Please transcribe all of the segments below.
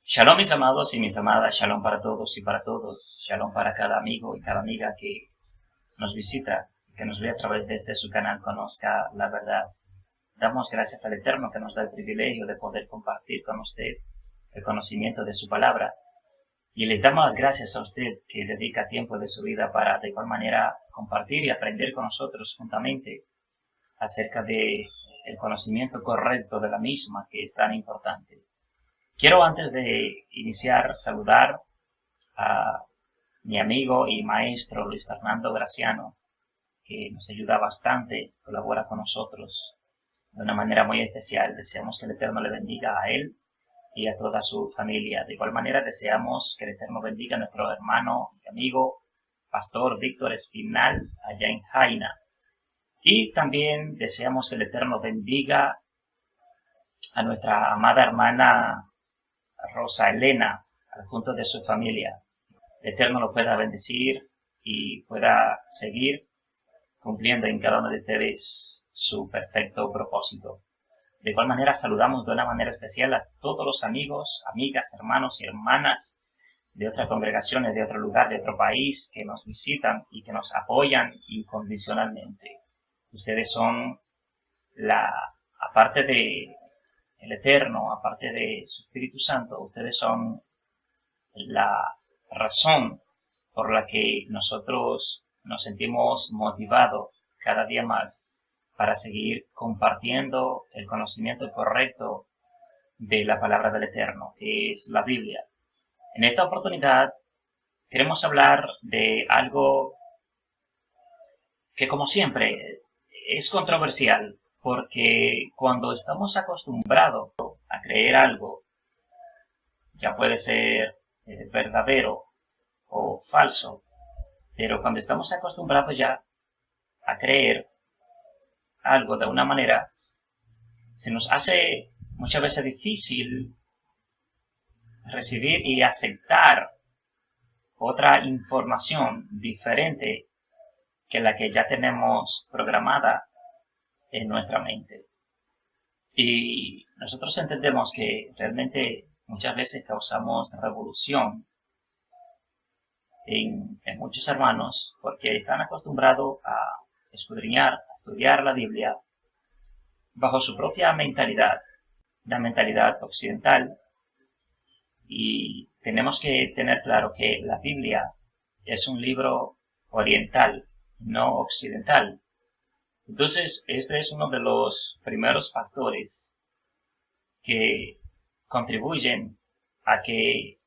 Shalom mis amados y mis amadas, shalom para todos y para todos, shalom para cada amigo y cada amiga que nos visita, que nos ve a través de su canal Conozca la Verdad. Damos gracias al Eterno que nos da el privilegio de poder compartir con usted el conocimiento de su palabra. Y les damos las gracias a usted que dedica tiempo de su vida para de igual manera compartir y aprender con nosotros juntamente acerca de el conocimiento correcto de la misma, que es tan importante. Quiero antes de iniciar saludar a mi amigo y maestro Luis Fernando Graciano, que nos ayuda bastante, colabora con nosotros de una manera muy especial. Deseamos que el Eterno le bendiga a él y a toda su familia. De igual manera deseamos que el Eterno bendiga a nuestro hermano y amigo Pastor Víctor Espinal allá en Jaina. Y también deseamos que el Eterno bendiga a nuestra amada hermana Rosa Elena, junto de su familia. El Eterno lo pueda bendecir y pueda seguir cumpliendo en cada uno de ustedes su perfecto propósito. De igual manera saludamos de una manera especial a todos los amigos, amigas, hermanos y hermanas de otras congregaciones, de otro lugar, de otro país, que nos visitan y que nos apoyan incondicionalmente. Ustedes son aparte de el Eterno, aparte de su Espíritu Santo, ustedes son la razón por la que nosotros nos sentimos motivados cada día más para seguir compartiendo el conocimiento correcto de la palabra del Eterno, que es la Biblia. En esta oportunidad queremos hablar de algo que, como siempre, es controversial, porque cuando estamos acostumbrados a creer algo, ya puede ser verdadero o falso, pero cuando estamos acostumbrados ya a creer algo de una manera, se nos hace muchas veces difícil recibir y aceptar otra información diferente que la que ya tenemos programada en nuestra mente. Y nosotros entendemos que realmente muchas veces causamos revolución en muchos hermanos porque están acostumbrados a escudriñar, a estudiar la Biblia bajo su propia mentalidad, la mentalidad occidental. Y tenemos que tener claro que la Biblia es un libro oriental, no occidental. Entonces, este es uno de los primeros factores que contribuyen a que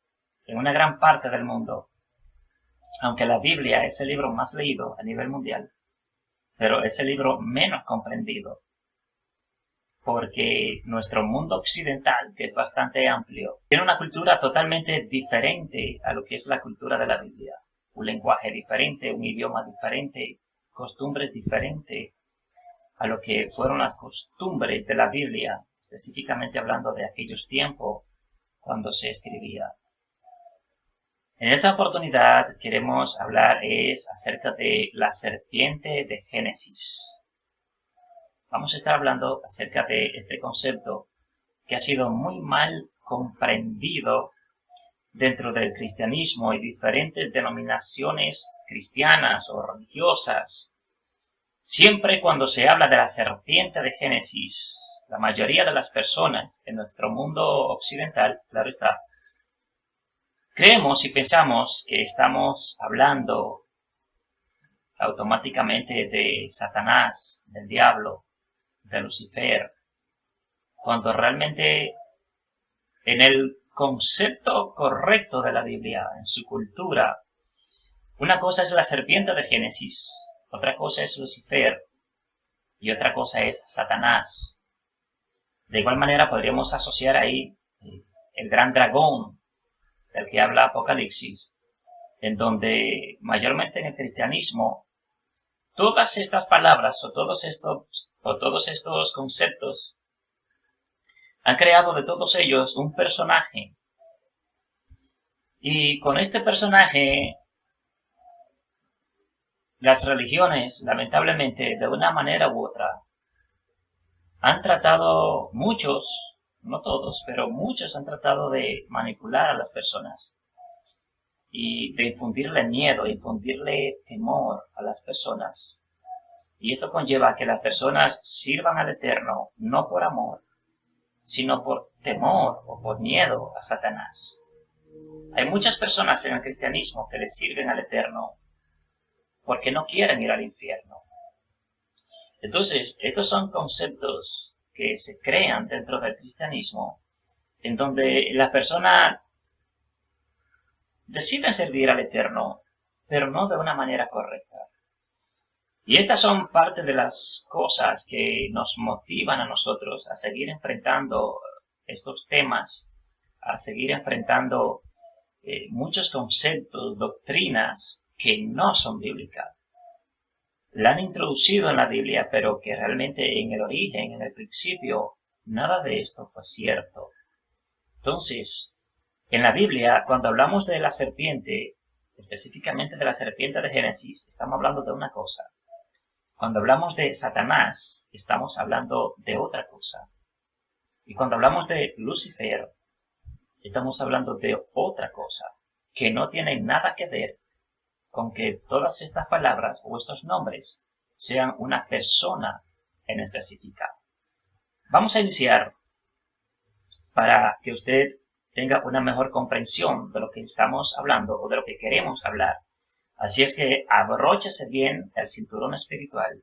en una gran parte del mundo, aunque la Biblia es el libro más leído a nivel mundial, pero es el libro menos comprendido, porque nuestro mundo occidental, que es bastante amplio, tiene una cultura totalmente diferente a lo que es la cultura de la Biblia. Un lenguaje diferente, un idioma diferente, costumbres diferentes a lo que fueron las costumbres de la Biblia, específicamente hablando de aquellos tiempos cuando se escribía. En esta oportunidad queremos hablar acerca de la serpiente de Génesis. Vamos a estar hablando acerca de este concepto que ha sido muy mal comprendido dentro del cristianismo y diferentes denominaciones cristianas o religiosas. Siempre cuando se habla de la serpiente de Génesis, la mayoría de las personas en nuestro mundo occidental, claro está, creemos y pensamos que estamos hablando automáticamente de Satanás, del diablo, de Lucifer, cuando realmente en el concepto correcto de la Biblia, en su cultura, una cosa es la serpiente de Génesis, otra cosa es Lucifer y otra cosa es Satanás. De igual manera podríamos asociar ahí el gran dragón del que habla Apocalipsis, en donde mayormente en el cristianismo todas estas palabras o todos estos conceptos han creado de todos ellos un personaje. Y con este personaje las religiones, lamentablemente, de una manera u otra, han tratado muchos no todos, pero muchos han tratado de manipular a las personas y de infundirle miedo, infundirle temor a las personas. Y esto conlleva a que las personas sirvan al Eterno no por amor, sino por temor o por miedo a Satanás. Hay muchas personas en el cristianismo que le sirven al Eterno porque no quieren ir al infierno. Entonces, estos son conceptos que se crean dentro del cristianismo, en donde la persona decide servir al Eterno, pero no de una manera correcta. Y estas son parte de las cosas que nos motivan a nosotros a seguir enfrentando estos temas, a seguir enfrentando muchos conceptos, doctrinas que no son bíblicas. La han introducido en la Biblia, pero que realmente en el origen, en el principio, nada de esto fue cierto. Entonces, en la Biblia, cuando hablamos de la serpiente, específicamente de la serpiente de Génesis, estamos hablando de una cosa. Cuando hablamos de Satanás, estamos hablando de otra cosa. Y cuando hablamos de Lucifer, estamos hablando de otra cosa, que no tiene nada que ver con que todas estas palabras o estos nombres sean una persona en específica. Vamos a iniciar para que usted tenga una mejor comprensión de lo que estamos hablando o de lo que queremos hablar. Así es que abróchese bien el cinturón espiritual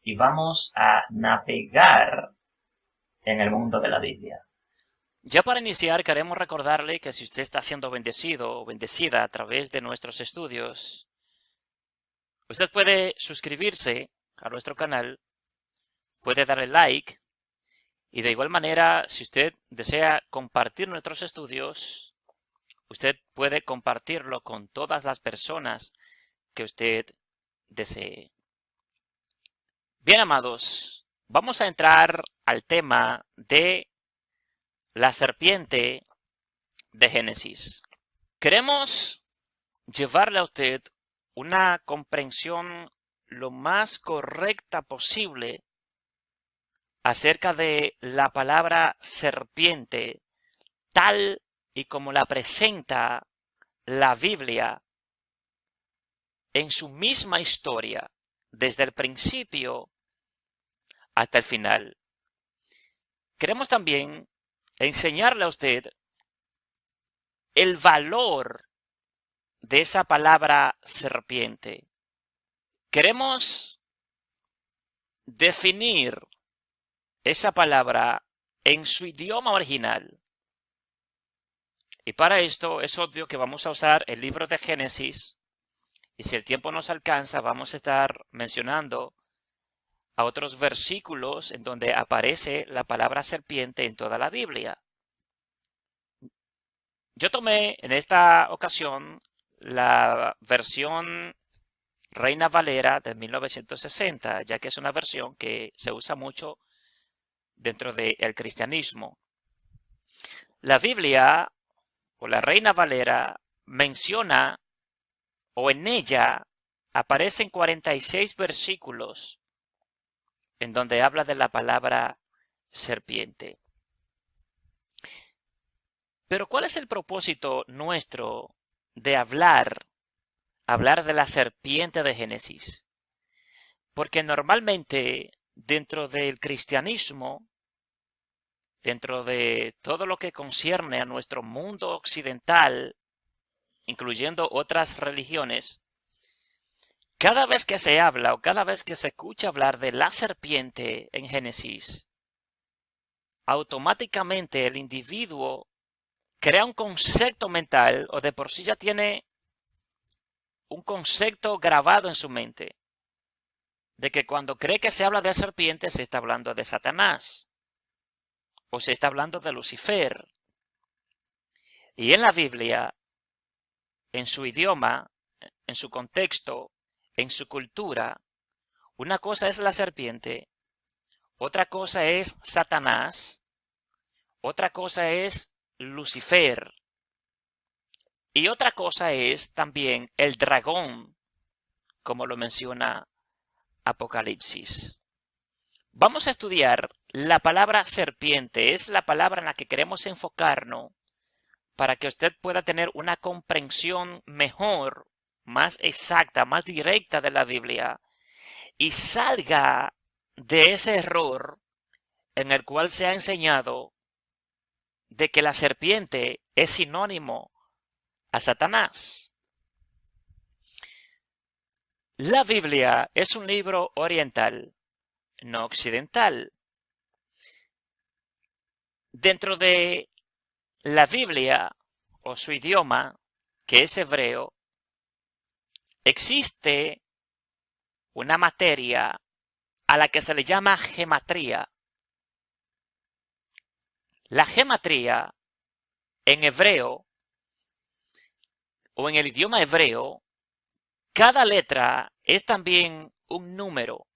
y vamos a navegar en el mundo de la Biblia. Ya para iniciar, queremos recordarle que si usted está siendo bendecido o bendecida a través de nuestros estudios, usted puede suscribirse a nuestro canal, puede darle like, y de igual manera, si usted desea compartir nuestros estudios, usted puede compartirlo con todas las personas que usted desee. Bien, amados, vamos a entrar al tema de la serpiente de Génesis. Queremos llevarle a usted una comprensión lo más correcta posible acerca de la palabra serpiente, tal y como la presenta la Biblia en su misma historia, desde el principio hasta el final. Queremos también enseñarle a usted el valor de esa palabra serpiente. Queremos definir esa palabra en su idioma original. Y para esto es obvio que vamos a usar el libro de Génesis. Y si el tiempo nos alcanza, vamos a estar mencionando a otros versículos en donde aparece la palabra serpiente en toda la Biblia. Yo tomé en esta ocasión la versión Reina Valera de 1960, ya que es una versión que se usa mucho dentro del cristianismo. La Biblia o la Reina Valera menciona, o en ella aparecen 46 versículos en donde habla de la palabra serpiente. Pero ¿cuál es el propósito nuestro de hablar de la serpiente de Génesis? Porque normalmente dentro del cristianismo, dentro de todo lo que concierne a nuestro mundo occidental, incluyendo otras religiones, cada vez que se habla o cada vez que se escucha hablar de la serpiente en Génesis, automáticamente el individuo crea un concepto mental o de por sí ya tiene un concepto grabado en su mente de que cuando cree que se habla de serpiente se está hablando de Satanás o se está hablando de Lucifer. Y en la Biblia, en su idioma, en su contexto, en su cultura, una cosa es la serpiente, otra cosa es Satanás, otra cosa es Lucifer y otra cosa es también el dragón, como lo menciona Apocalipsis. Vamos a estudiar La palabra serpiente es la palabra en la que queremos enfocarnos para que usted pueda tener una comprensión mejor, más exacta, más directa de la Biblia y salga de ese error en el cual se ha enseñado de que la serpiente es sinónimo a Satanás. La Biblia es un libro oriental, no occidental. Dentro de la Biblia o su idioma, que es hebreo, existe una materia a la que se le llama gematría. La gematría en hebreo o en el idioma hebreo, cada letra es también un número.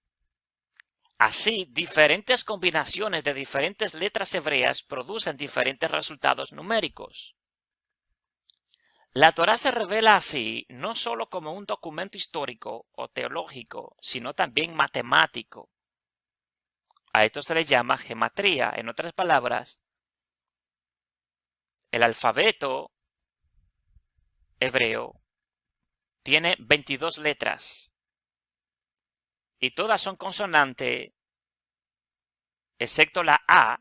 Así, diferentes combinaciones de diferentes letras hebreas producen diferentes resultados numéricos. La Torá se revela así no solo como un documento histórico o teológico, sino también matemático. A esto se le llama gematría. En otras palabras, el alfabeto hebreo tiene 22 letras y todas son consonantes, excepto la A,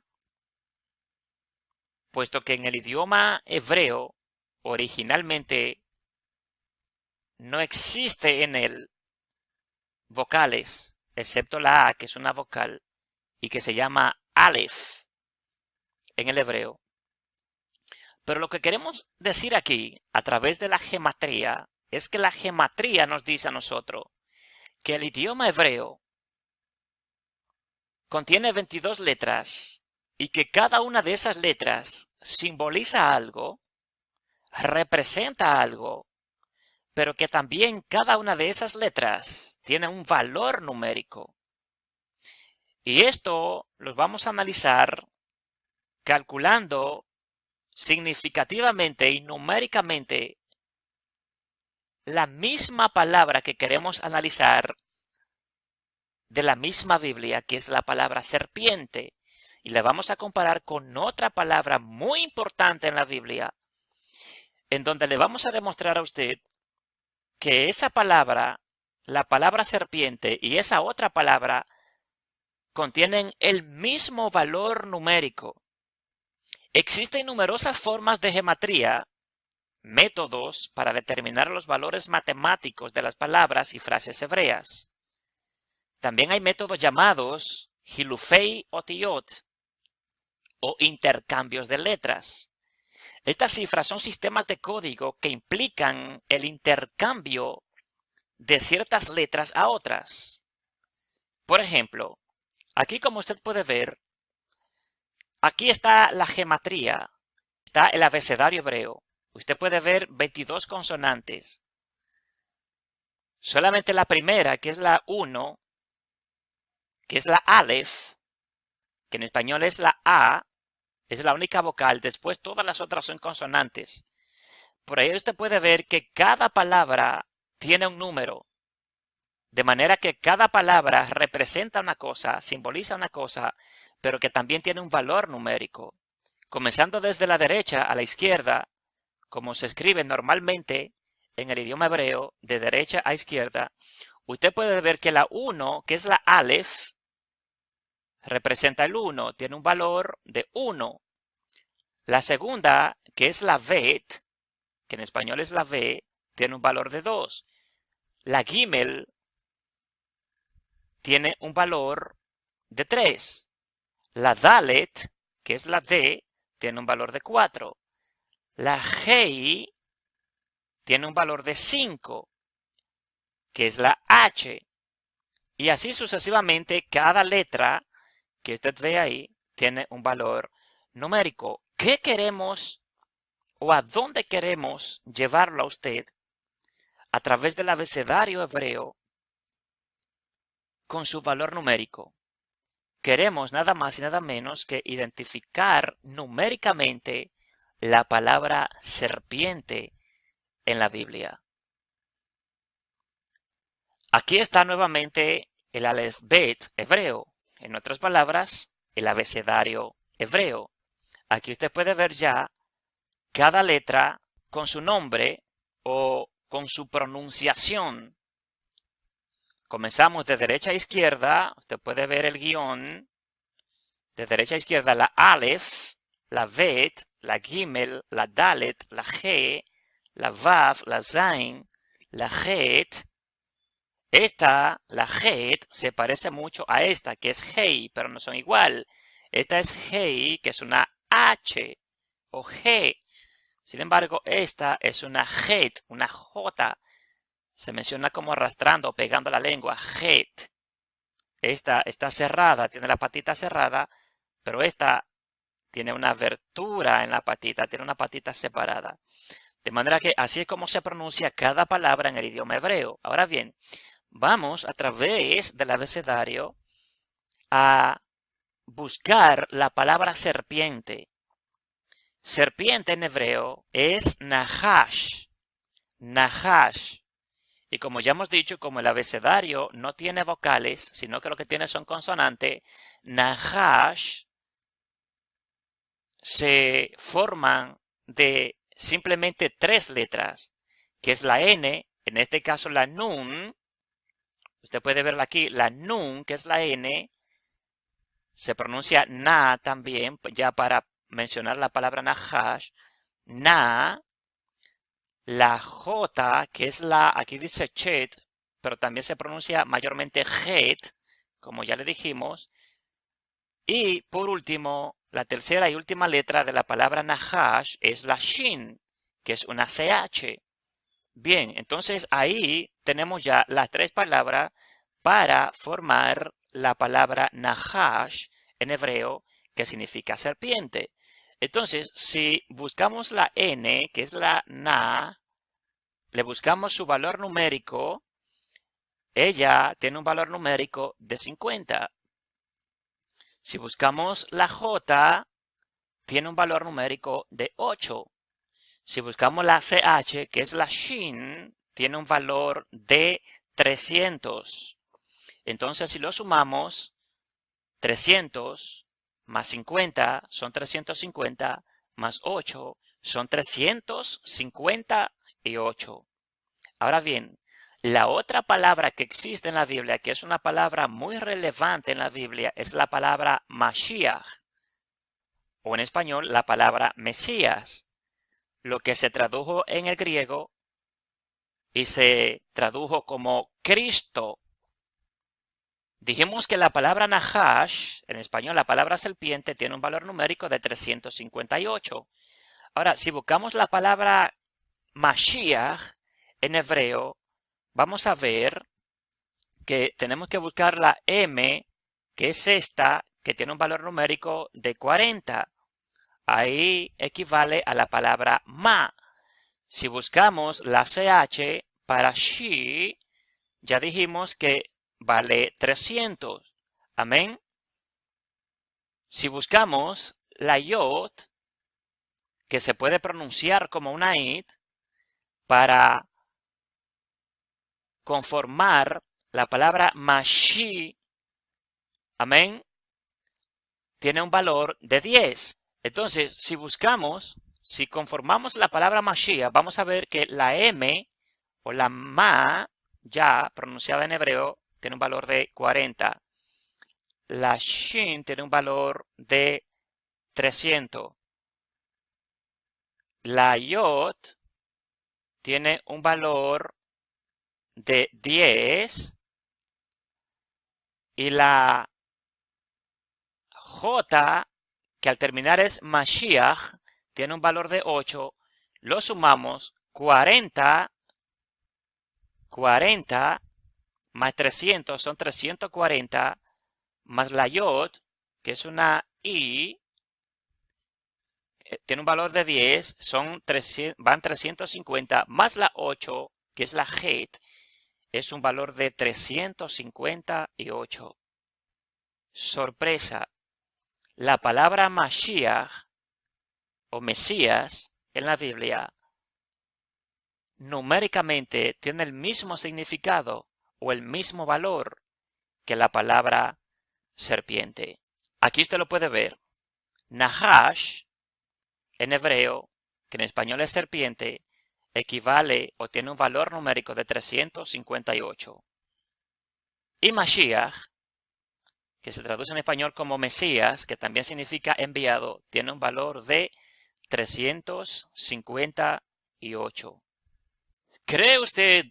puesto que en el idioma hebreo originalmente no existe en él vocales, excepto la A, que es una vocal y que se llama Aleph en el hebreo. Pero lo que queremos decir aquí, a través de la gematría, es que la gematría nos dice a nosotros que el idioma hebreo contiene 22 letras y que cada una de esas letras simboliza algo, representa algo, pero que también cada una de esas letras tiene un valor numérico. Y esto lo vamos a analizar calculando significativamente y numéricamente la misma palabra que queremos analizar de la misma Biblia, que es la palabra serpiente, y la vamos a comparar con otra palabra muy importante en la Biblia, en donde le vamos a demostrar a usted que esa palabra, la palabra serpiente y esa otra palabra contienen el mismo valor numérico. Existen numerosas formas de gematría, métodos para determinar los valores matemáticos de las palabras y frases hebreas. También hay métodos llamados Hilufei Otiyot o intercambios de letras. Estas cifras son sistemas de código que implican el intercambio de ciertas letras a otras. Por ejemplo, aquí como usted puede ver, aquí está la gematría, está el abecedario hebreo. Usted puede ver 22 consonantes. Solamente la primera, que es la 1, que es la Aleph, que en español es la A, es la única vocal. Después todas las otras son consonantes. Por ahí usted puede ver que cada palabra tiene un número. De manera que cada palabra representa una cosa, simboliza una cosa, pero que también tiene un valor numérico. Comenzando desde la derecha a la izquierda, como se escribe normalmente en el idioma hebreo, de derecha a izquierda, usted puede ver que la 1, que es la Aleph, representa el 1, tiene un valor de 1. La segunda, que es la Bet, que en español es la V, tiene un valor de 2. La Gimel tiene un valor de 3. La Dalet, que es la D, tiene un valor de 4. La Hei tiene un valor de 5, que es la H. Y así sucesivamente, cada letra que usted ve ahí tiene un valor numérico. ¿Qué queremos o a dónde queremos llevarlo a usted a través del abecedario hebreo con su valor numérico? Queremos nada más y nada menos que identificar numéricamente la palabra serpiente en la Biblia. Aquí está nuevamente el Aleph Bet hebreo. En otras palabras, el abecedario hebreo. Aquí usted puede ver ya cada letra con su nombre o con su pronunciación. Comenzamos de derecha a izquierda. Usted puede ver el guión. De derecha a izquierda, la Aleph, la Bet, la Gimel, la Dalet, la G, la Vav, la Zain, la Het. Esta, la Het, se parece mucho a esta, que es Hei, pero no son igual. Esta es Hei, que es una H o G. Sin embargo, esta es una Het, una J. Se menciona como arrastrando o pegando la lengua, Het. Esta está cerrada, tiene la patita cerrada, pero esta tiene una abertura en la patita, tiene una patita separada. De manera que así es como se pronuncia cada palabra en el idioma hebreo. Ahora bien, vamos a través del abecedario a buscar la palabra serpiente. Serpiente en hebreo es nahash. Nahash. Y como ya hemos dicho, como el abecedario no tiene vocales, sino que lo que tiene son consonantes, nahash se forman de simplemente 3 letras, que es la N, en este caso la Nun. Usted puede verla aquí, la Nun, que es la N, se pronuncia Na también, ya para mencionar la palabra Nahash. Na, la J, que es la, aquí dice Chet, pero también se pronuncia mayormente Het, como ya le dijimos. Y por último, la tercera y última letra de la palabra Nahash es la Shin, que es una CH. Bien, entonces ahí tenemos ya las 3 palabras para formar la palabra Nahash en hebreo, que significa serpiente. Entonces, si buscamos la N, que es la Na, le buscamos su valor numérico, ella tiene un valor numérico de 50. Si buscamos la J, tiene un valor numérico de 8. Si buscamos la CH, que es la Shin, tiene un valor de 300. Entonces, si lo sumamos, 300 más 50 son 350, más 8 son 358. Ahora bien, la otra palabra que existe en la Biblia, que es una palabra muy relevante en la Biblia, es la palabra Mashiach, o en español, la palabra Mesías, lo que se tradujo en el griego y se tradujo como Cristo. Dijimos que la palabra Nahash, en español la palabra serpiente, tiene un valor numérico de 358. Ahora, si buscamos la palabra Mashiach en hebreo, vamos a ver que tenemos que buscar la M, que es esta, que tiene un valor numérico de 40. Ahí equivale a la palabra ma. Si buscamos la CH para she, ya dijimos que vale 300. Amén. Si buscamos la yod, que se puede pronunciar como una it, para conformar la palabra mashi, amén, tiene un valor de 10. Entonces, si conformamos la palabra Mashiach, vamos a ver que la M o la Ma, ya pronunciada en hebreo, tiene un valor de 40. La Shin tiene un valor de 300. La Yod tiene un valor de 10. Y la J, que al terminar es Mashiach, tiene un valor de 8. Lo sumamos, 40 más 300 son 340, más la Yod, que es una I, tiene un valor de 10, van 350, más la 8, que es la Het, es un valor de 358. Sorpresa, la palabra Mashiach o Mesías en la Biblia numéricamente tiene el mismo significado o el mismo valor que la palabra serpiente. Aquí usted lo puede ver. Nahash, en hebreo, que en español es serpiente, equivale o tiene un valor numérico de 358. Y Mashiach, que se traduce en español como Mesías, que también significa enviado, tiene un valor de 358. ¿Cree usted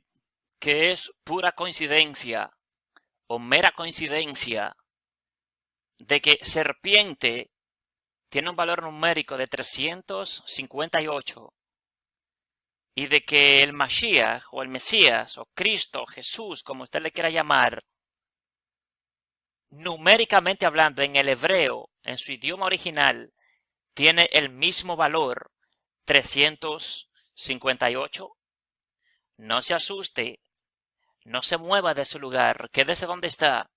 que es pura coincidencia o mera coincidencia de que serpiente tiene un valor numérico de 358 y de que el Mashiach o el Mesías o Cristo, Jesús, como usted le quiera llamar, numéricamente hablando en el hebreo, en su idioma original, tiene el mismo valor, 358? No se asuste, no se mueva de su lugar, quédese donde está,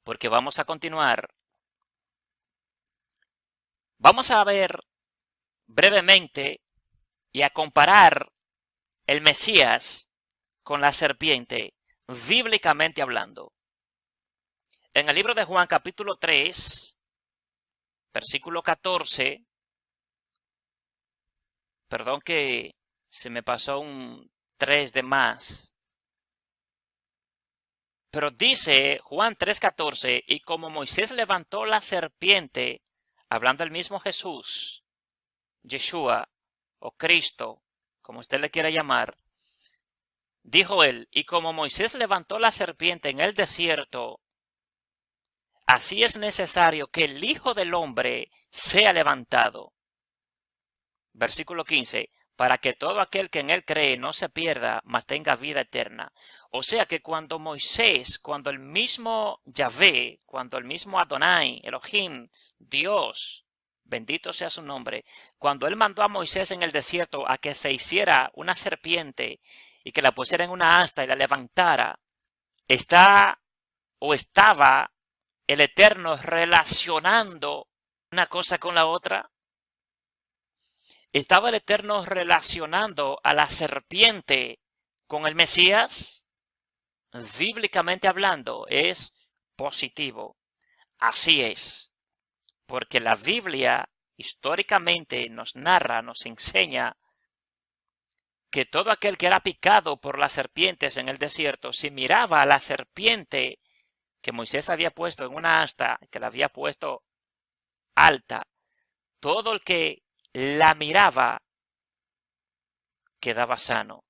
porque vamos a continuar. Vamos a ver brevemente y a comparar el Mesías con la serpiente, bíblicamente hablando. En el libro de Juan capítulo 3, versículo 14, perdón que se me pasó un 3 de más, pero dice Juan 3:14, y como Moisés levantó la serpiente, hablando del mismo Jesús, Yeshua o Cristo, como usted le quiera llamar, dijo él, y como Moisés levantó la serpiente en el desierto, así es necesario que el Hijo del Hombre sea levantado. Versículo 15, para que todo aquel que en él cree no se pierda, mas tenga vida eterna. O sea que cuando Moisés, cuando el mismo Yahvé, cuando el mismo Adonai, Elohim, Dios, bendito sea su nombre, cuando él mandó a Moisés en el desierto a que se hiciera una serpiente y que la pusiera en una asta y la levantara, estaba el Eterno relacionando una cosa con la otra. ¿Estaba el Eterno relacionando a la serpiente con el Mesías? Bíblicamente hablando, es positivo. Así es. Porque la Biblia históricamente nos narra, nos enseña que todo aquel que era picado por las serpientes en el desierto, si miraba a la serpiente que Moisés había puesto en una asta, que la había puesto alta, todo el que la miraba quedaba sano.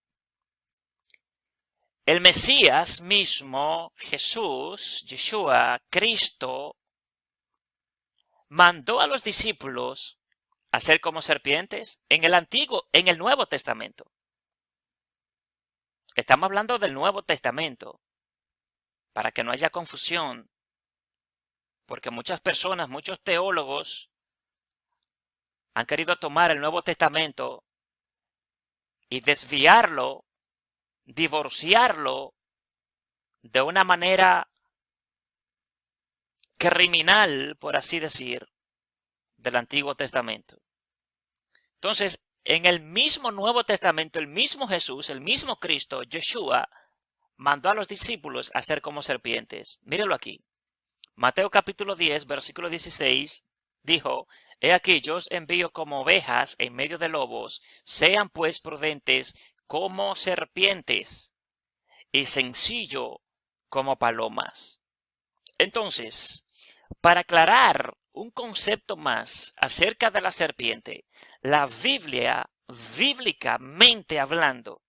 El Mesías mismo, Jesús, Yeshua, Cristo, mandó a los discípulos a ser como serpientes en el Nuevo Testamento. Estamos hablando del Nuevo Testamento, para que no haya confusión, porque muchas personas, muchos teólogos han querido tomar el Nuevo Testamento y desviarlo, divorciarlo de una manera criminal, por así decir, del Antiguo Testamento. Entonces, en el mismo Nuevo Testamento, el mismo Jesús, el mismo Cristo, Yeshua, mandó a los discípulos a ser como serpientes. Mírelo aquí. Mateo capítulo 10, versículo 16, dijo, he aquí yo os envío como ovejas en medio de lobos, sean pues prudentes como serpientes y sencillo como palomas. Entonces, para aclarar un concepto más acerca de la serpiente, la Biblia, bíblicamente hablando,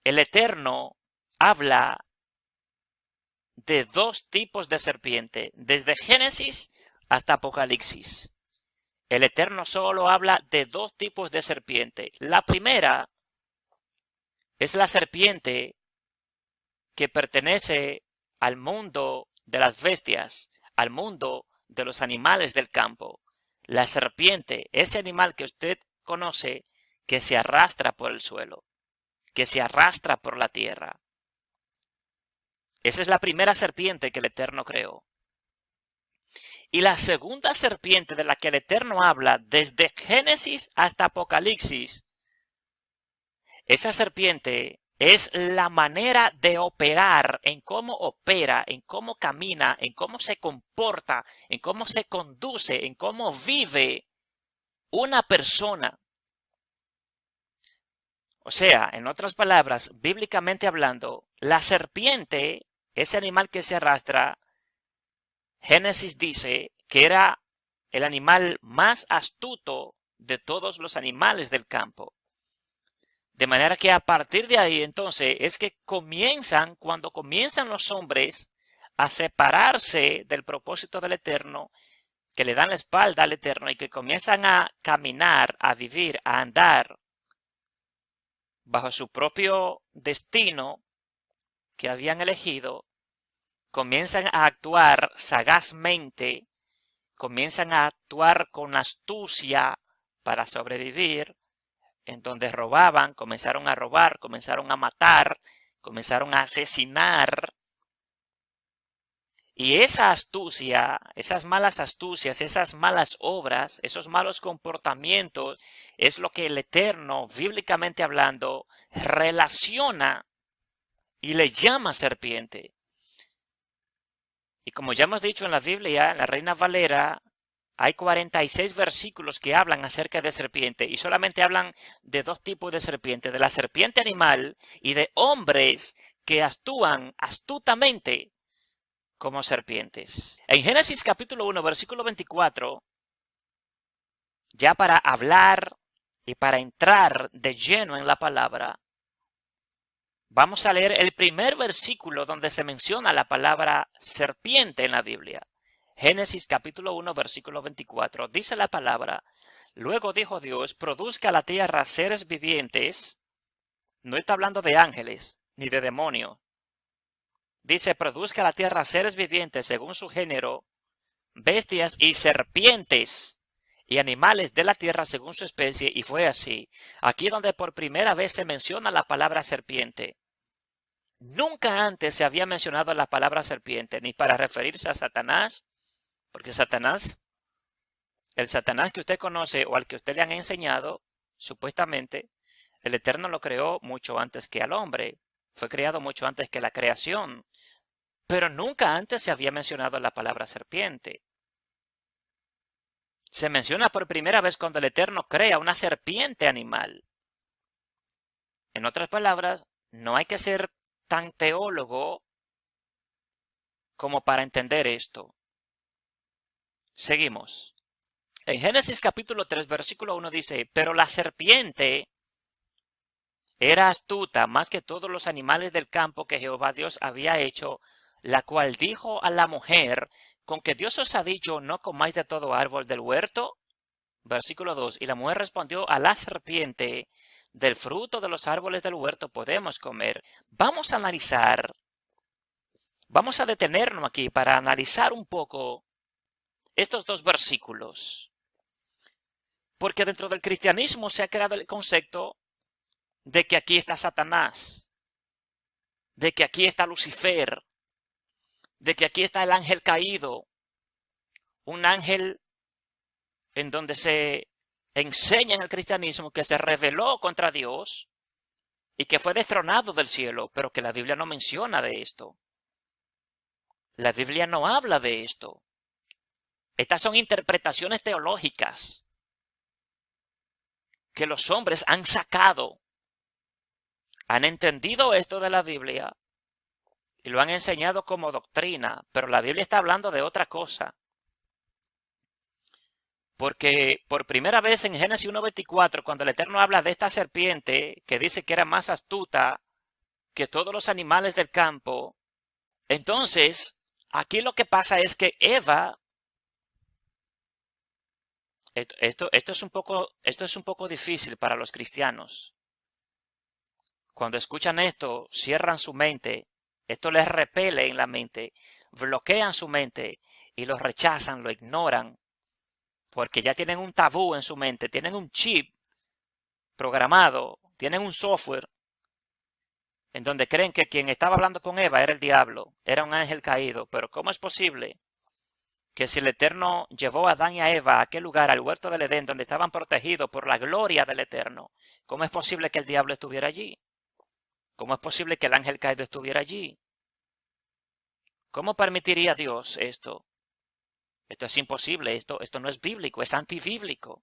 el Eterno habla de dos tipos de serpiente, desde Génesis hasta Apocalipsis. El Eterno solo habla de dos tipos de serpiente. La primera es la serpiente que pertenece al mundo de las bestias, al mundo de los animales del campo. La serpiente, ese animal que usted conoce, que se arrastra por el suelo, que se arrastra por la tierra. Esa es la primera serpiente que el Eterno creó. Y la segunda serpiente de la que el Eterno habla desde Génesis hasta Apocalipsis, esa serpiente es la manera de operar, en cómo opera, en cómo camina, en cómo se comporta, en cómo se conduce, en cómo vive una persona. O sea, en otras palabras, bíblicamente hablando, la serpiente, ese animal que se arrastra, Génesis dice que era el animal más astuto de todos los animales del campo. De manera que a partir de ahí entonces es que cuando comienzan los hombres a separarse del propósito del Eterno, que le dan la espalda al Eterno y que comienzan a caminar, a vivir, a andar bajo su propio destino que habían elegido, comienzan a actuar sagazmente, comienzan a actuar con astucia para sobrevivir, en donde robaban, comenzaron a robar, comenzaron a matar, comenzaron a asesinar. Y esa astucia, esas malas astucias, esas malas obras, esos malos comportamientos, es lo que el Eterno, bíblicamente hablando, relaciona y le llama serpiente. Y como ya hemos dicho en la Biblia, en la Reina Valera, hay 46 versículos que hablan acerca de serpiente y solamente hablan de dos tipos de serpiente, de la serpiente animal y de hombres que actúan astutamente como serpientes. En Génesis capítulo 1, versículo 24, ya para hablar y para entrar de lleno en la palabra, vamos a leer el primer versículo donde se menciona la palabra serpiente en la Biblia. Génesis capítulo 1, versículo 24. Dice la palabra: luego dijo Dios, produzca la tierra seres vivientes. No está hablando de ángeles ni de demonios. Dice, produzca la tierra seres vivientes según su género, bestias y serpientes, y animales de la tierra según su especie, y fue así. Aquí donde por primera vez se menciona la palabra serpiente. Nunca antes se había mencionado la palabra serpiente, ni para referirse a Satanás, porque Satanás, el Satanás que usted conoce o al que usted le han enseñado, supuestamente, el Eterno lo creó mucho antes que al hombre. Fue creado mucho antes que la creación. Pero nunca antes se había mencionado la palabra serpiente. Se menciona por primera vez cuando el Eterno crea una serpiente animal. En otras palabras, no hay que ser tan teólogo como para entender esto. Seguimos. En Génesis capítulo 3, versículo 1 dice, pero la serpiente era astuta más que todos los animales del campo que Jehová Dios había hecho, la cual dijo a la mujer, ¿con que Dios os ha dicho no comáis de todo árbol del huerto? Versículo 2, y la mujer respondió a la serpiente, del fruto de los árboles del huerto podemos comer. Vamos a analizar, vamos a detenernos aquí para analizar un poco estos dos versículos. Porque dentro del cristianismo se ha creado el concepto de que aquí está Satanás, de que aquí está Lucifer, de que aquí está el ángel caído, un ángel en donde se enseña en el cristianismo que se rebeló contra Dios y que fue destronado del cielo, pero que la Biblia no menciona de esto. La Biblia no habla de esto. Estas son interpretaciones teológicas que los hombres han sacado, han entendido esto de la Biblia y lo han enseñado como doctrina, pero la Biblia está hablando de otra cosa. Porque por primera vez en Génesis 1:24, cuando el Eterno habla de esta serpiente, que dice que era más astuta que todos los animales del campo, entonces aquí lo que pasa es que Eva, esto es un poco difícil para los cristianos. Cuando escuchan esto, cierran su mente, esto les repele en la mente, bloquean su mente y lo rechazan, lo ignoran, porque ya tienen un tabú en su mente, tienen un chip programado, tienen un software en donde creen que quien estaba hablando con Eva era el diablo, era un ángel caído. Pero ¿cómo es posible que si el Eterno llevó a Adán y a Eva a aquel lugar, al huerto del Edén, donde estaban protegidos por la gloria del Eterno, cómo es posible que el diablo estuviera allí? ¿Cómo es posible que el ángel caído estuviera allí? ¿Cómo permitiría Dios esto? Esto es imposible, esto no es bíblico, es antibíblico.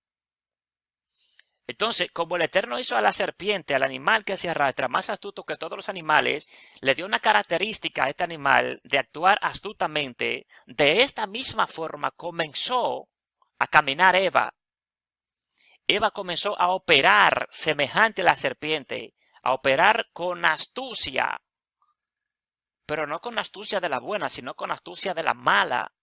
Entonces, como el Eterno hizo a la serpiente, al animal que se arrastra, más astuto que todos los animales, le dio una característica a este animal de actuar astutamente. De esta misma forma comenzó a caminar Eva. Eva comenzó a operar semejante a la serpiente, a operar con astucia, pero no con astucia de la buena, sino con astucia de la mala.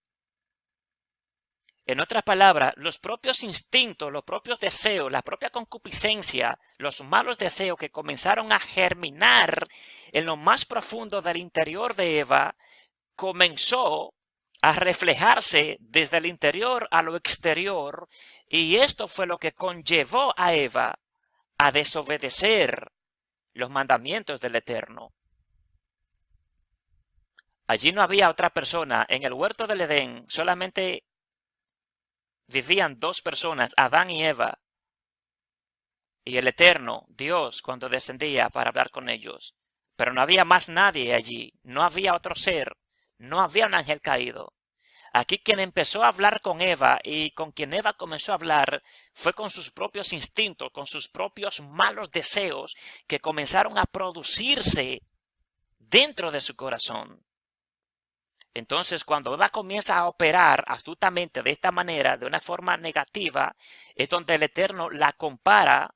En otras palabras, los propios instintos, los propios deseos, la propia concupiscencia, los malos deseos que comenzaron a germinar en lo más profundo del interior de Eva, comenzó a reflejarse desde el interior a lo exterior, y esto fue lo que conllevó a Eva a desobedecer los mandamientos del Eterno. Allí no había otra persona. En el huerto del Edén solamente vivían dos personas, Adán y Eva, y el Eterno, Dios, cuando descendía para hablar con ellos. Pero no había más nadie allí, no había otro ser, no había un ángel caído. Aquí quien empezó a hablar con Eva y con quien Eva comenzó a hablar fue con sus propios instintos, con sus propios malos deseos que comenzaron a producirse dentro de su corazón. Entonces, cuando Eva comienza a operar astutamente de esta manera, de una forma negativa, es donde el Eterno la compara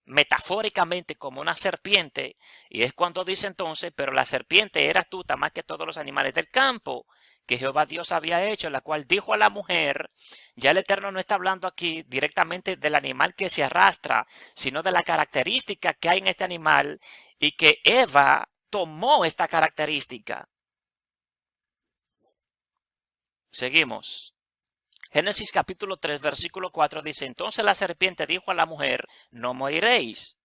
metafóricamente como una serpiente, y es cuando dice entonces, pero la serpiente era astuta más que todos los animales del campo que Jehová Dios había hecho, la cual dijo a la mujer. Ya el Eterno no está hablando aquí directamente del animal que se arrastra, sino de la característica que hay en este animal, y que Eva tomó esta característica. Seguimos. Génesis capítulo 3, versículo 4 dice, entonces la serpiente dijo a la mujer, no moriréis.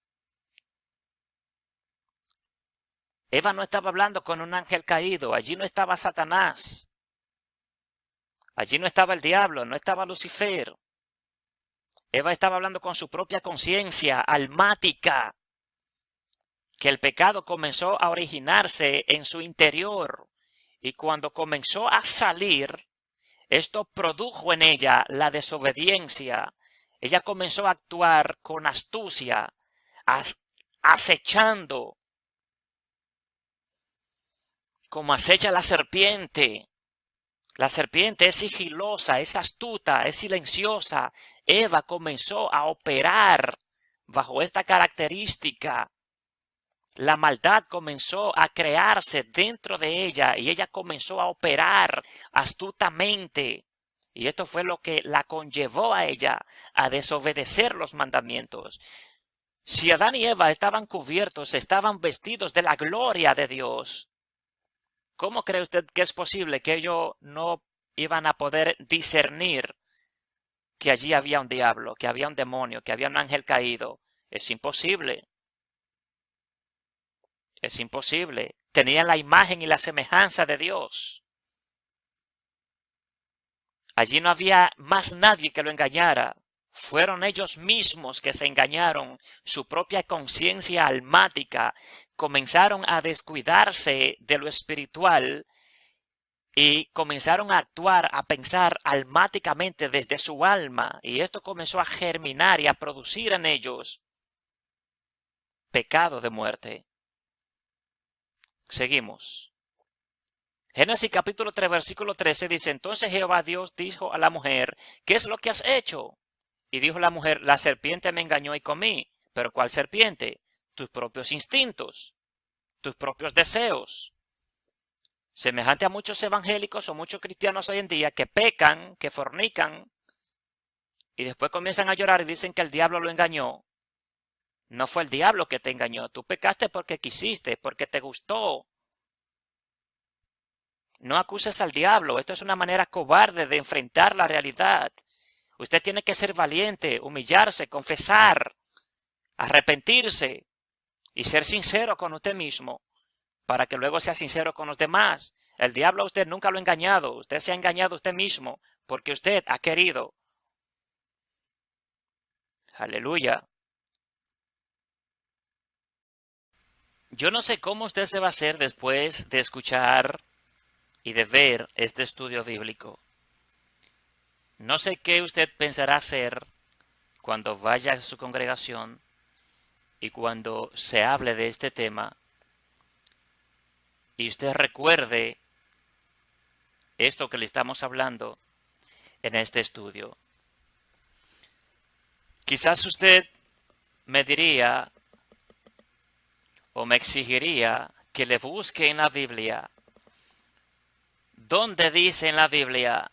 Eva no estaba hablando con un ángel caído, allí no estaba Satanás. Allí no estaba el diablo, no estaba Lucifer. Eva estaba hablando con su propia conciencia almática, que el pecado comenzó a originarse en su interior, y cuando comenzó a salir, esto produjo en ella la desobediencia. Ella comenzó a actuar con astucia, acechando, como acecha la serpiente. La serpiente es sigilosa, es astuta, es silenciosa. Eva comenzó a operar bajo esta característica. La maldad comenzó a crearse dentro de ella y ella comenzó a operar astutamente. Y esto fue lo que la conllevó a ella a desobedecer los mandamientos. Si Adán y Eva estaban cubiertos, estaban vestidos de la gloria de Dios, ¿cómo cree usted que es posible que ellos no iban a poder discernir que allí había un diablo, que había un demonio, que había un ángel caído? Es imposible. Es imposible. Tenían la imagen y la semejanza de Dios. Allí no había más nadie que lo engañara. Fueron ellos mismos que se engañaron. Su propia conciencia almática comenzaron a descuidarse de lo espiritual y comenzaron a actuar, a pensar almáticamente desde su alma. Y esto comenzó a germinar y a producir en ellos pecado de muerte. Seguimos. Génesis capítulo 3, versículo 13 dice, entonces Jehová Dios dijo a la mujer, ¿qué es lo que has hecho? Y dijo la mujer, la serpiente me engañó y comí. ¿Pero cuál serpiente? Tus propios instintos, tus propios deseos. Semejante a muchos evangélicos o muchos cristianos hoy en día que pecan, que fornican, y después comienzan a llorar y dicen que el diablo lo engañó. No fue el diablo que te engañó, tú pecaste porque quisiste, porque te gustó. No acuses al diablo, esto es una manera cobarde de enfrentar la realidad. Usted tiene que ser valiente, humillarse, confesar, arrepentirse y ser sincero con usted mismo para que luego sea sincero con los demás. El diablo a usted nunca lo ha engañado, usted se ha engañado a usted mismo porque usted ha querido. Aleluya. Yo no sé cómo usted se va a hacer después de escuchar y de ver este estudio bíblico. No sé qué usted pensará hacer cuando vaya a su congregación y cuando se hable de este tema y usted recuerde esto que le estamos hablando en este estudio. Quizás usted me diría o me exigiría que le busque en la Biblia dónde dice en la Biblia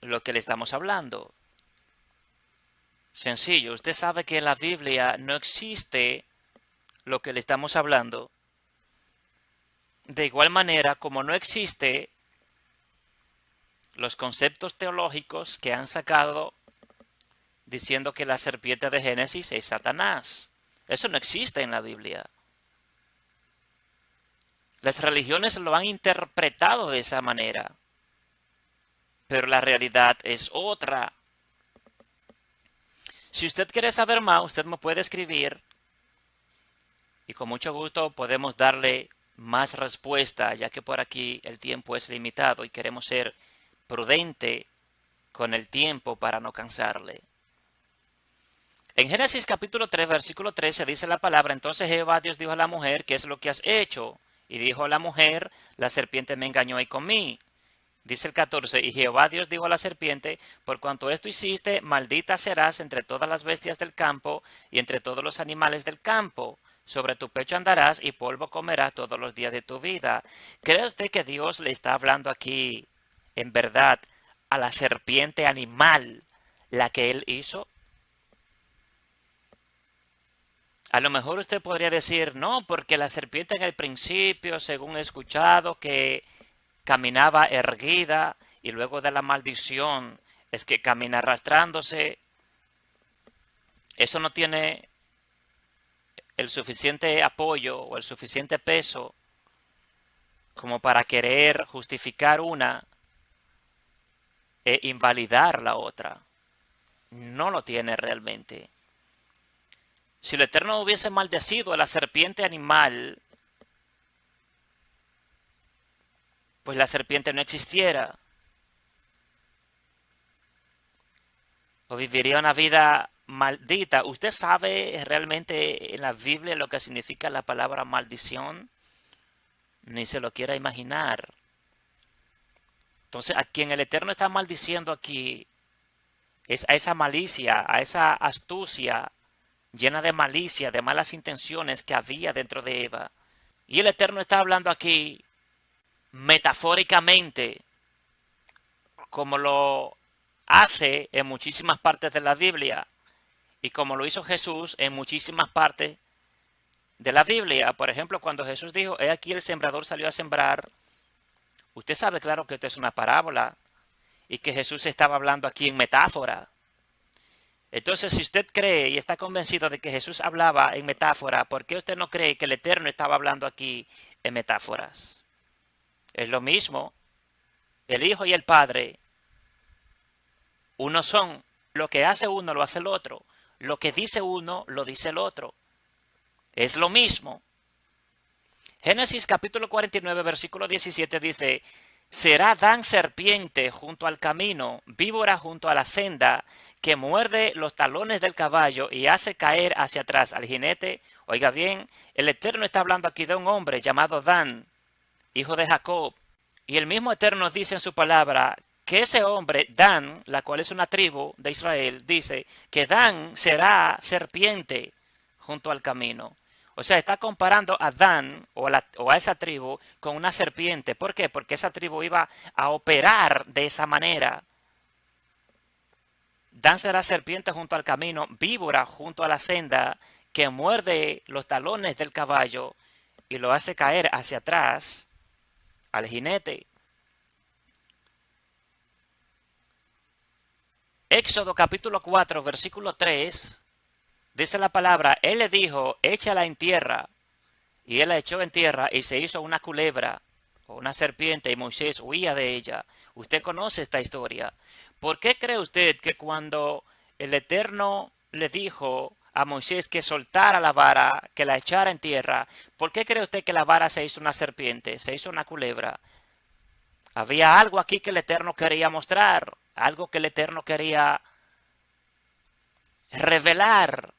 lo que le estamos hablando. Sencillo, usted sabe que en la Biblia no existe lo que le estamos hablando. De igual manera como no existe los conceptos teológicos que han sacado diciendo que la serpiente de Génesis es Satanás. Eso no existe en la Biblia. Las religiones lo han interpretado de esa manera, pero la realidad es otra. Si usted quiere saber más, usted me puede escribir y con mucho gusto podemos darle más respuesta, ya que por aquí el tiempo es limitado y queremos ser prudente con el tiempo para no cansarle. En Génesis capítulo 3, versículo 13 dice la palabra: entonces Jehová Dios dijo a la mujer, ¿qué es lo que has hecho? Y dijo la mujer, la serpiente me engañó y comí. Dice el 14, y Jehová Dios dijo a la serpiente, por cuanto esto hiciste, maldita serás entre todas las bestias del campo y entre todos los animales del campo. Sobre tu pecho andarás y polvo comerás todos los días de tu vida. ¿Cree usted que Dios le está hablando aquí, en verdad, a la serpiente animal, la que él hizo? A lo mejor usted podría decir, no, porque la serpiente en el principio, según he escuchado, que caminaba erguida y luego de la maldición es que camina arrastrándose. Eso no tiene el suficiente apoyo o el suficiente peso como para querer justificar una e invalidar la otra. No lo tiene realmente. Si el Eterno hubiese maldecido a la serpiente animal, pues la serpiente no existiera. O viviría una vida maldita. ¿Usted sabe realmente en la Biblia lo que significa la palabra maldición? Ni se lo quiera imaginar. Entonces, a quien el Eterno está maldiciendo aquí es a esa malicia, a esa astucia llena de malicia, de malas intenciones que había dentro de Eva. Y el Eterno está hablando aquí metafóricamente, como lo hace en muchísimas partes de la Biblia y como lo hizo Jesús en muchísimas partes de la Biblia. Por ejemplo, cuando Jesús dijo, he aquí el sembrador salió a sembrar, usted sabe claro que esto es una parábola y que Jesús estaba hablando aquí en metáfora. Entonces, si usted cree y está convencido de que Jesús hablaba en metáfora, ¿por qué usted no cree que el Eterno estaba hablando aquí en metáforas? Es lo mismo. El Hijo y el Padre, uno son. Lo que hace uno lo hace el otro. Lo que dice uno lo dice el otro. Es lo mismo. Génesis capítulo 49, versículo 17 dice, será Dan serpiente junto al camino, víbora junto a la senda, que muerde los talones del caballo y hace caer hacia atrás al jinete. Oiga bien, el Eterno está hablando aquí de un hombre llamado Dan, hijo de Jacob. Y el mismo Eterno dice en su palabra que ese hombre, Dan, la cual es una tribu de Israel, dice que Dan será serpiente junto al camino. O sea, está comparando a Dan o a esa tribu con una serpiente. ¿Por qué? Porque esa tribu iba a operar de esa manera. Dan será serpiente junto al camino, víbora junto a la senda, que muerde los talones del caballo y lo hace caer hacia atrás al jinete. Éxodo capítulo 4, versículo 3, dice la palabra, él le dijo, échala en tierra. Y él la echó en tierra y se hizo una culebra o una serpiente y Moisés huía de ella. Usted conoce esta historia. ¿Por qué cree usted que cuando el Eterno le dijo a Moisés que soltara la vara, que la echara en tierra, ¿por qué cree usted que la vara se hizo una serpiente, se hizo una culebra? Había algo aquí que el Eterno quería mostrar, algo que el Eterno quería revelar.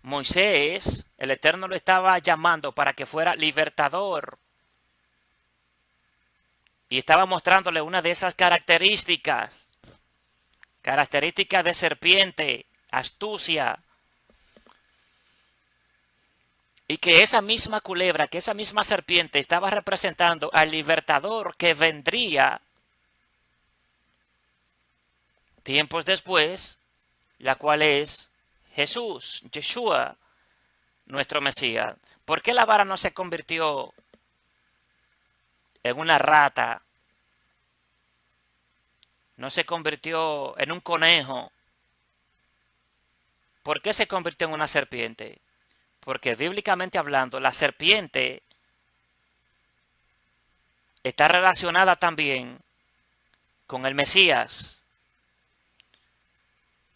Moisés, el Eterno lo estaba llamando para que fuera libertador. Y estaba mostrándole una de esas características de serpiente, astucia. Y que esa misma culebra, que esa misma serpiente estaba representando al libertador que vendría tiempos después, la cual es Jesús, Yeshua, nuestro Mesías. ¿Por qué la vara no se convirtió en una rata? No se convirtió en un conejo. ¿Por qué se convirtió en una serpiente? Porque bíblicamente hablando, la serpiente está relacionada también con el Mesías.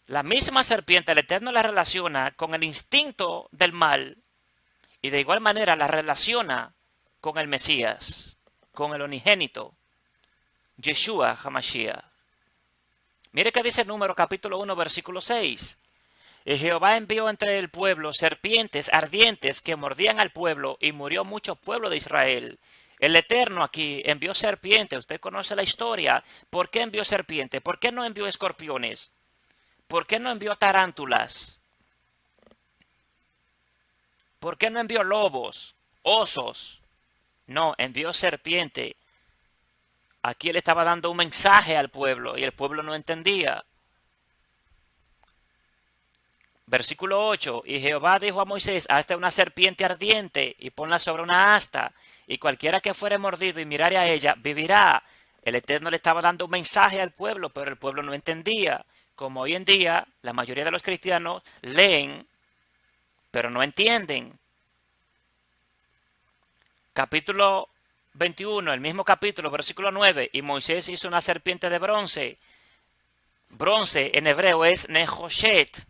La misma serpiente, el Eterno la relaciona con el instinto del mal y de igual manera la relaciona con el Mesías, con el unigénito, Yeshua HaMashiach. Mire que dice Número capítulo 1, versículo 6. Y Jehová envió entre el pueblo serpientes ardientes que mordían al pueblo y murió mucho pueblo de Israel. El Eterno aquí envió serpientes. Usted conoce la historia. ¿Por qué envió serpientes? ¿Por qué no envió escorpiones? ¿Por qué no envió tarántulas? ¿Por qué no envió lobos, osos? No, envió serpiente. Aquí él estaba dando un mensaje al pueblo y el pueblo no entendía. Versículo 8. Y Jehová dijo a Moisés, hazte una serpiente ardiente y ponla sobre una asta, y cualquiera que fuere mordido y mirare a ella, vivirá. El Eterno le estaba dando un mensaje al pueblo, pero el pueblo no entendía. Como hoy en día, la mayoría de los cristianos leen, pero no entienden. Capítulo 21, el mismo capítulo, versículo 9. Y Moisés hizo una serpiente de bronce. Bronce en hebreo es Nehoshet,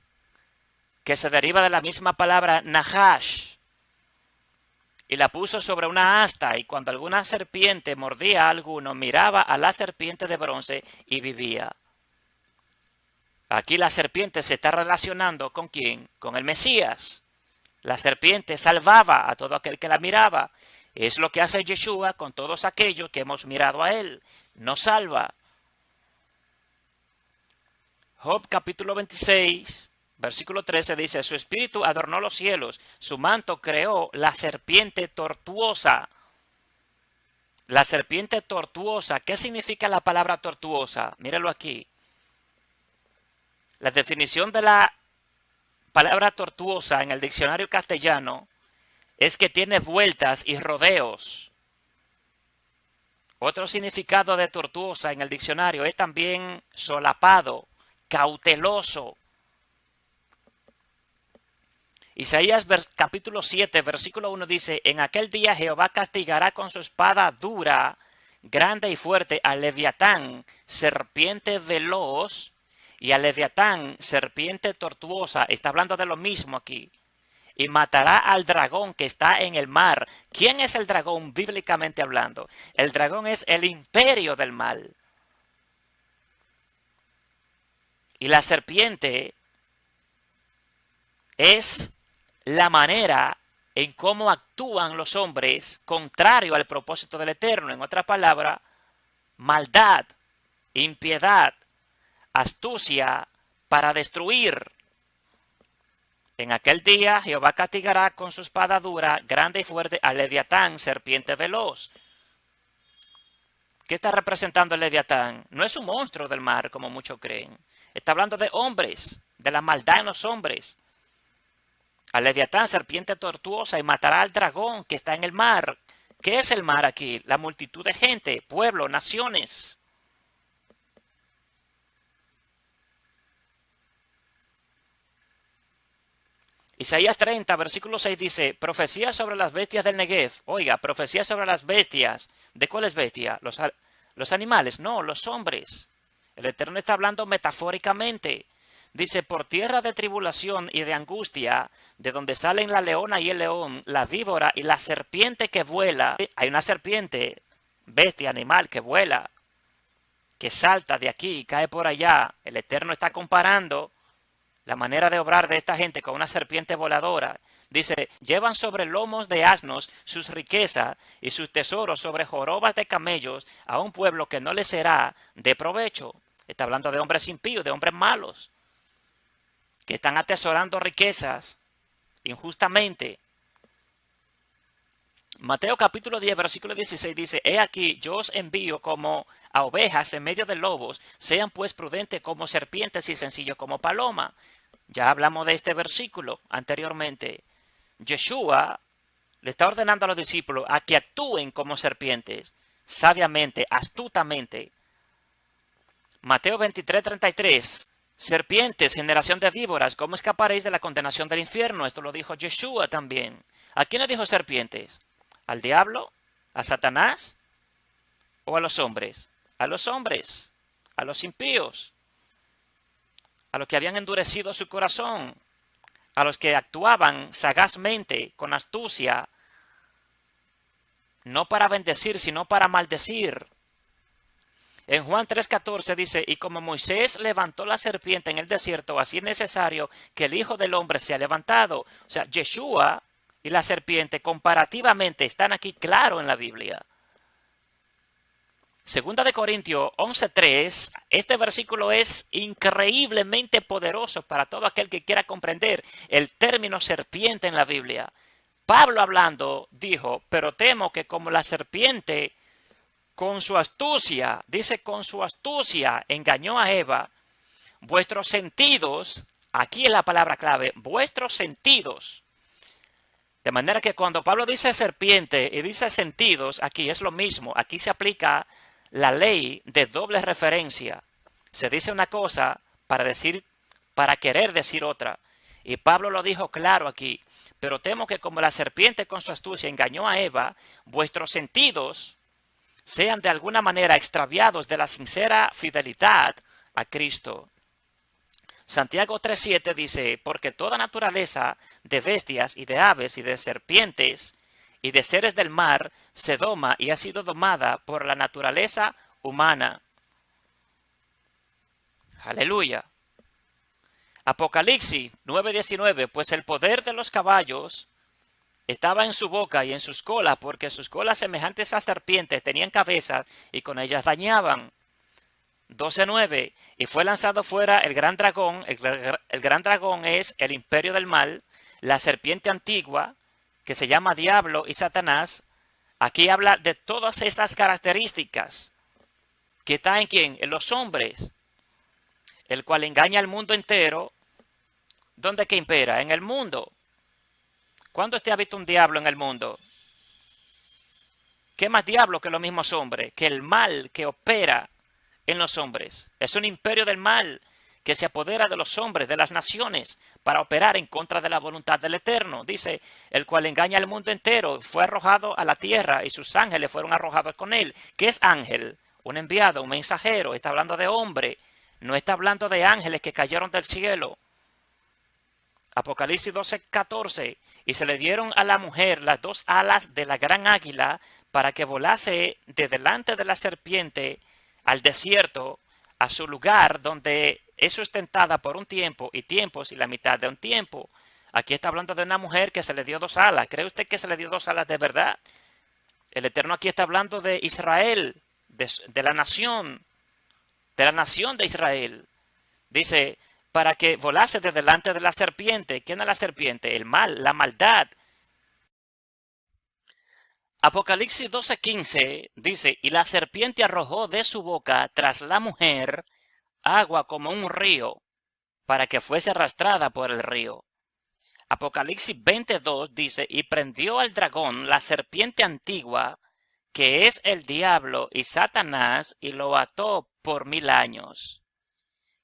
que se deriva de la misma palabra Nahash. Y la puso sobre una asta, y cuando alguna serpiente mordía a alguno, miraba a la serpiente de bronce y vivía. Aquí la serpiente se está relacionando ¿con quién? Con el Mesías. La serpiente salvaba a todo aquel que la miraba. Es lo que hace Yeshua con todos aquellos que hemos mirado a él. Nos salva. Job capítulo 26, versículo 13 dice, su espíritu adornó los cielos, su manto creó la serpiente tortuosa. La serpiente tortuosa, ¿qué significa la palabra tortuosa? Míralo aquí. La definición de la palabra tortuosa en el diccionario castellano es que tiene vueltas y rodeos. Otro significado de tortuosa en el diccionario es también solapado, cauteloso. Isaías capítulo 7, versículo 1 dice, en aquel día Jehová castigará con su espada dura, grande y fuerte al Leviatán, serpiente veloz, y al Leviatán, serpiente tortuosa. Está hablando de lo mismo aquí. Y matará al dragón que está en el mar. ¿Quién es el dragón bíblicamente hablando? El dragón es el imperio del mal. Y la serpiente es la manera en cómo actúan los hombres contrario al propósito del Eterno. En otras palabras, maldad, impiedad, astucia para destruir. En aquel día Jehová castigará con su espada dura, grande y fuerte, al Leviatán, serpiente veloz. ¿Qué está representando el Leviatán? No es un monstruo del mar, como muchos creen. Está hablando de hombres, de la maldad en los hombres. Al Leviatán, serpiente tortuosa, y matará al dragón que está en el mar. ¿Qué es el mar aquí? La multitud de gente, pueblo, naciones. Isaías 30, versículo 6 dice, profecía sobre las bestias del Negev. Oiga, profecía sobre las bestias. ¿De cuáles bestias? Los animales, no, los hombres. El Eterno está hablando metafóricamente. Dice, por tierra de tribulación y de angustia, de donde salen la leona y el león, la víbora y la serpiente que vuela. Hay una serpiente, bestia, animal que vuela, que salta de aquí y cae por allá. El Eterno está comparando la manera de obrar de esta gente con una serpiente voladora. Dice, llevan sobre lomos de asnos sus riquezas y sus tesoros sobre jorobas de camellos a un pueblo que no les será de provecho. Está hablando de hombres impíos, de hombres malos, que están atesorando riquezas injustamente. Mateo capítulo 10, versículo 16 dice, he aquí, yo os envío como a ovejas en medio de lobos, sean pues prudentes como serpientes y sencillos como paloma. Ya hablamos de este versículo anteriormente. Yeshua le está ordenando a los discípulos a que actúen como serpientes, sabiamente, astutamente. Mateo 23, 33. Serpientes, generación de víboras, ¿cómo escaparéis de la condenación del infierno? Esto lo dijo Yeshua también. ¿A quién le dijo serpientes? ¿Al diablo? ¿A Satanás? ¿O a los hombres? A los hombres, a los impíos, a los que habían endurecido su corazón, a los que actuaban sagazmente, con astucia, no para bendecir, sino para maldecir. En Juan 3:14 dice, y como Moisés levantó la serpiente en el desierto, así es necesario que el Hijo del Hombre sea levantado. O sea, Yeshua y la serpiente comparativamente están aquí claro en la Biblia. Segunda de Corintios 11:3, este versículo es increíblemente poderoso para todo aquel que quiera comprender el término serpiente en la Biblia. Pablo hablando dijo, pero temo que como la serpiente con su astucia, dice con su astucia, engañó a Eva, vuestros sentidos, aquí es la palabra clave, vuestros sentidos. De manera que cuando Pablo dice serpiente y dice sentidos, aquí es lo mismo, aquí se aplica la ley de doble referencia. Se dice una cosa para querer decir otra. Y Pablo lo dijo claro aquí, pero temo que como la serpiente con su astucia engañó a Eva, vuestros sentidos sean de alguna manera extraviados de la sincera fidelidad a Cristo. Santiago 3:7 dice, porque toda naturaleza de bestias y de aves y de serpientes y de seres del mar se doma y ha sido domada por la naturaleza humana. Aleluya. Apocalipsis 9:19, pues el poder de los caballos estaba en su boca y en sus colas, porque sus colas semejantes a serpientes tenían cabezas y con ellas dañaban. 12:9, y fue lanzado fuera el gran dragón. El gran dragón es el imperio del mal, la serpiente antigua, que se llama Diablo y Satanás. Aquí habla de todas estas características que está en quién, en los hombres, el cual engaña al mundo entero. ¿Dónde que impera? En el mundo. ¿Cuándo usted ha visto un diablo en el mundo? ¿Qué más diablo que los mismos hombres? Que el mal que opera en los hombres. Es un imperio del mal que se apodera de los hombres, de las naciones, para operar en contra de la voluntad del Eterno. Dice, el cual engaña al mundo entero, fue arrojado a la tierra y sus ángeles fueron arrojados con él. ¿Qué es ángel? Un enviado, un mensajero. Está hablando de hombre. No está hablando de ángeles que cayeron del cielo. Apocalipsis 12:14, y se le dieron a la mujer las dos alas de la gran águila para que volase de delante de la serpiente al desierto, a su lugar donde es sustentada por un tiempo y tiempos y la mitad de un tiempo. Aquí está hablando de una mujer que se le dio dos alas. ¿Cree usted que se le dio dos alas de verdad? El Eterno aquí está hablando de Israel, de la nación de Israel. Dice, para que volase de delante de la serpiente. ¿Quién es la serpiente? El mal, la maldad. Apocalipsis 12:15 dice, y la serpiente arrojó de su boca tras la mujer agua como un río, para que fuese arrastrada por el río. Apocalipsis 20:2 dice, y prendió al dragón, la serpiente antigua, que es el diablo y Satanás, y lo ató por 1000 años.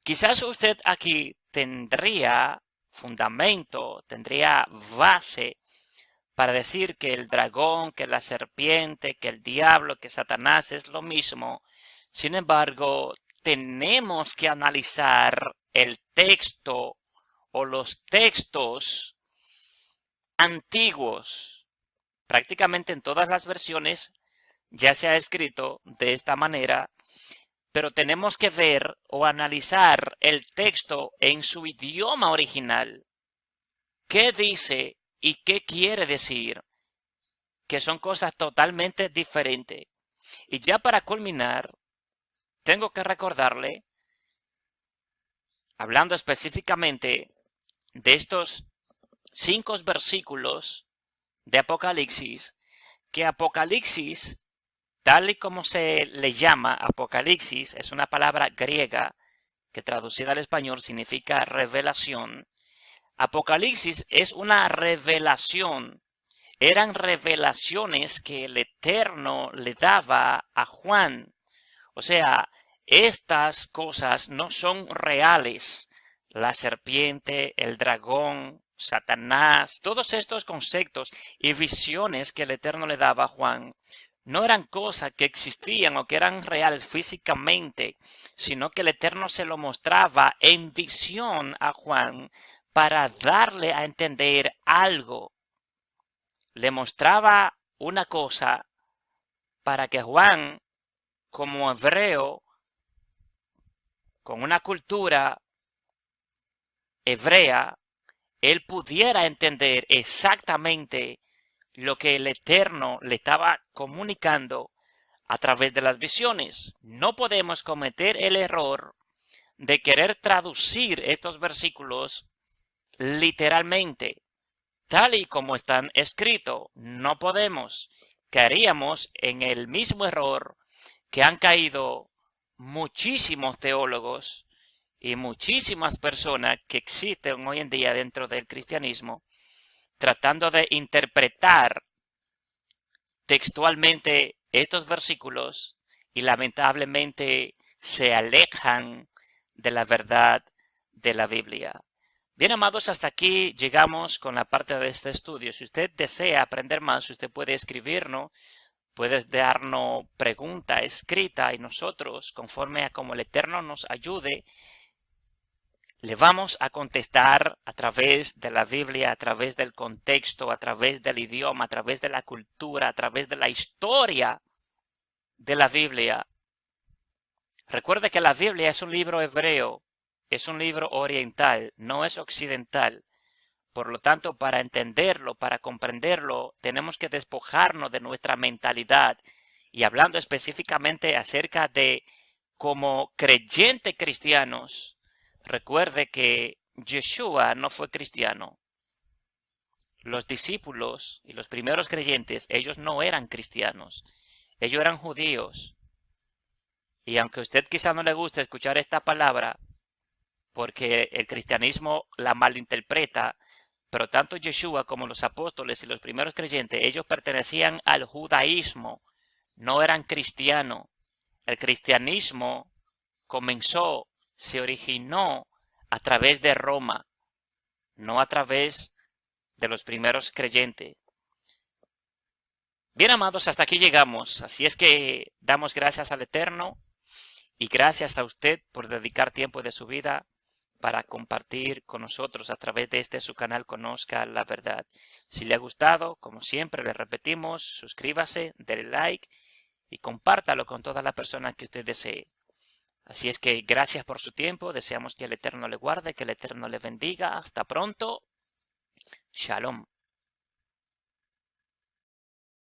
Quizás usted aquí tendría fundamento, tendría base para decir que el dragón, que la serpiente, que el diablo, que Satanás es lo mismo. Sin embargo, tenemos que analizar el texto o los textos antiguos. Prácticamente en todas las versiones ya se ha escrito de esta manera, pero tenemos que ver o analizar el texto en su idioma original. ¿Qué dice y qué quiere decir? Que son cosas totalmente diferentes. Y ya para culminar, tengo que recordarle, hablando específicamente de estos 5 versículos de Apocalipsis, que Apocalipsis, tal y como se le llama Apocalipsis, es una palabra griega que traducida al español significa revelación. Apocalipsis es una revelación. Eran revelaciones que el Eterno le daba a Juan. O sea, estas cosas no son reales. La serpiente, el dragón, Satanás, todos estos conceptos y visiones que el Eterno le daba a Juan no eran cosas que existían o que eran reales físicamente, sino que el Eterno se lo mostraba en visión a Juan para darle a entender algo. Le mostraba una cosa para que Juan, como hebreo, con una cultura hebrea, él pudiera entender exactamente lo que el Eterno le estaba comunicando a través de las visiones. No podemos cometer el error de querer traducir estos versículos literalmente, tal y como están escritos. No podemos. Caeríamos en el mismo error que han caído muchísimos teólogos y muchísimas personas que existen hoy en día dentro del cristianismo, tratando de interpretar textualmente estos versículos y lamentablemente se alejan de la verdad de la Biblia. Bien, amados, hasta aquí llegamos con la parte de este estudio. Si usted desea aprender más, usted puede escribirnos, puede darnos pregunta escrita y nosotros, conforme a como el Eterno nos ayude, le vamos a contestar a través de la Biblia, a través del contexto, a través del idioma, a través de la cultura, a través de la historia de la Biblia. Recuerde que la Biblia es un libro hebreo, es un libro oriental, no es occidental. Por lo tanto, para entenderlo, para comprenderlo, tenemos que despojarnos de nuestra mentalidad. Y hablando específicamente acerca de como creyentes cristianos, recuerde que Yeshua no fue cristiano. Los discípulos y los primeros creyentes, ellos no eran cristianos. Ellos eran judíos. Y aunque a usted quizá no le guste escuchar esta palabra, porque el cristianismo la malinterpreta, pero tanto Yeshua como los apóstoles y los primeros creyentes, ellos pertenecían al judaísmo, no eran cristianos. El cristianismo comenzó, se originó a través de Roma, no a través de los primeros creyentes. Bien, amados, hasta aquí llegamos. Así es que damos gracias al Eterno y gracias a usted por dedicar tiempo de su vida para compartir con nosotros a través de su canal Conozca la Verdad. Si le ha gustado, como siempre le repetimos, suscríbase, denle like y compártalo con todas las personas que usted desee. Así es que gracias por su tiempo, deseamos que el Eterno le guarde, que el Eterno le bendiga. Hasta pronto. Shalom.